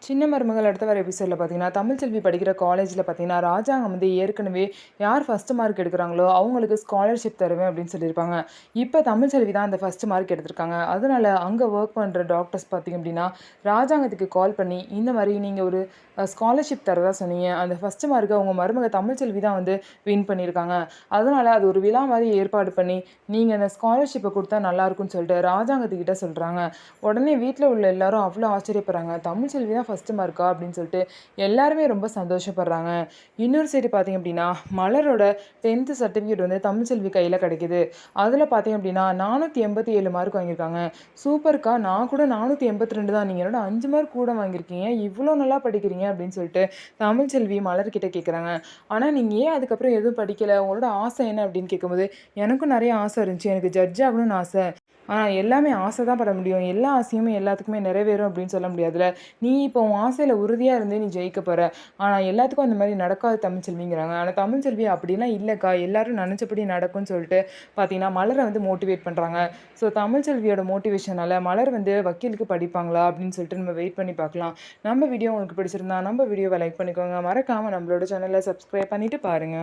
சின்ன மருமகள் அடுத்த வர எபிசோடில் பார்த்தீங்கன்னா, தமிழ்ச்செல்வி படிக்கிற காலேஜில் பார்த்தீங்கன்னா, ராஜாங்கம் வந்து ஏற்கனவே யார் ஃபர்ஸ்ட் மார்க் எடுக்கிறாங்களோ, அவங்களுக்கு ஸ்காலர்ஷிப் தருவேன் அப்படின்னு சொல்லியிருப்பாங்க. இப்போ தமிழ்ச்செல்வி தான் அந்த ஃபர்ஸ்ட் மார்க் எடுத்திருக்காங்க. அதனால அங்கே ஒர்க் பண்ணுற டாக்டர்ஸ் பார்த்தீங்க அப்படின்னா, ராஜாங்கத்துக்கு கால் பண்ணி, இந்த மாதிரி நீங்கள் ஒரு ஸ்காலர்ஷிப் தரதா சொன்னீங்க. அந்த ஃபர்ஸ்ட் மார்க்கை உங்கள் மருமக தமிழ்ச்செல்வி தான் வந்து வின் பண்ணியிருக்காங்க. அதனால அது ஒரு விழா மாதிரி ஏற்பாடு பண்ணி, நீங்கள் அந்த ஸ்காலர்ஷிப்பை கொடுத்தா நல்லாயிருக்கும்னு சொல்லிட்டு ராஜாங்கத்துக்கிட்ட சொல்கிறாங்க. உடனே வீட்டில் உள்ள எல்லாரும் அவ்வளோ ஆச்சரியப்படுறாங்க. தமிழ்ச்செல்வி தான் ஃபர்ஸ்ட் மார்க்கா அப்படின்னு சொல்லிட்டு எல்லாருமே ரொம்ப சந்தோஷப்படுறாங்க. இன்னொரு சைடு பார்த்தீங்க அப்படின்னா, மலரோட 10th சர்டிஃபிகேட் வந்து தமிழ்ச்செல்வி கையில் கிடைக்குது. அதில் பார்த்தீங்க அப்படின்னா 487 மார்க் வாங்கியிருக்காங்க. சூப்பர்க்கா, நான் கூட 482 தான், நீங்கள் என்னோட 5 மார்க் கூட வாங்கியிருக்கீங்க, இவ்வளோ நல்லா படிக்கிறீங்க அப்படின்னு சொல்லிட்டு தமிழ்ச்செல்வி மலர்கிட்ட கேட்குறாங்க. ஆனால் நீங்கள் ஏன் அதுக்கப்புறம் எதுவும் படிக்கலை, உங்களோட ஆசை என்ன அப்படின்னு கேட்கும்போது, எனக்கும் நிறைய ஆசை இருந்துச்சு, எனக்கு ஜட்ஜ் ஆகணும்னு ஆசை. எல்லாமே ஆசை தான் பட முடியும். எல்லா ஆசையுமே எல்லாத்துக்குமே நிறைவேறும் அப்படின்னு சொல்ல முடியாதுல்ல. நீ இப்போ உன் ஆசையில உறுதியா இருந்து நீ ஜெயிக்க போற. ஆனா எல்லாத்துக்கும் அந்த மாரி நடக்காது தமிழ்ச்செல்விங்கிறாங்க. ஆனா தமிழ்ச்செல்வி அப்படிலாம் இல்லக்கா, எல்லாரும் நெனச்சபடி நடக்கும்னு சொல்லிட்டு பார்த்தீங்கன்னா, மலர வந்து மோட்டிவேட் பண்றாங்க. ஸோ தமிழ்ச்செல்வியோட மோட்டிவேஷனால மலர் வந்து வக்கீலுக்கு படிப்பாங்களா அப்படின்னு சொல்லிட்டு நம்ம வெயிட் பண்ணி பார்க்கலாம். நம்ம வீடியோ உங்களுக்கு பிடிச்சிருந்தா நம்ம வீடியோவ லைக் பண்ணிக்கோங்க. மறக்காம நம்மளோட சேனல சப்ஸ்கிரைப் பண்ணிட்டு பாருங்க.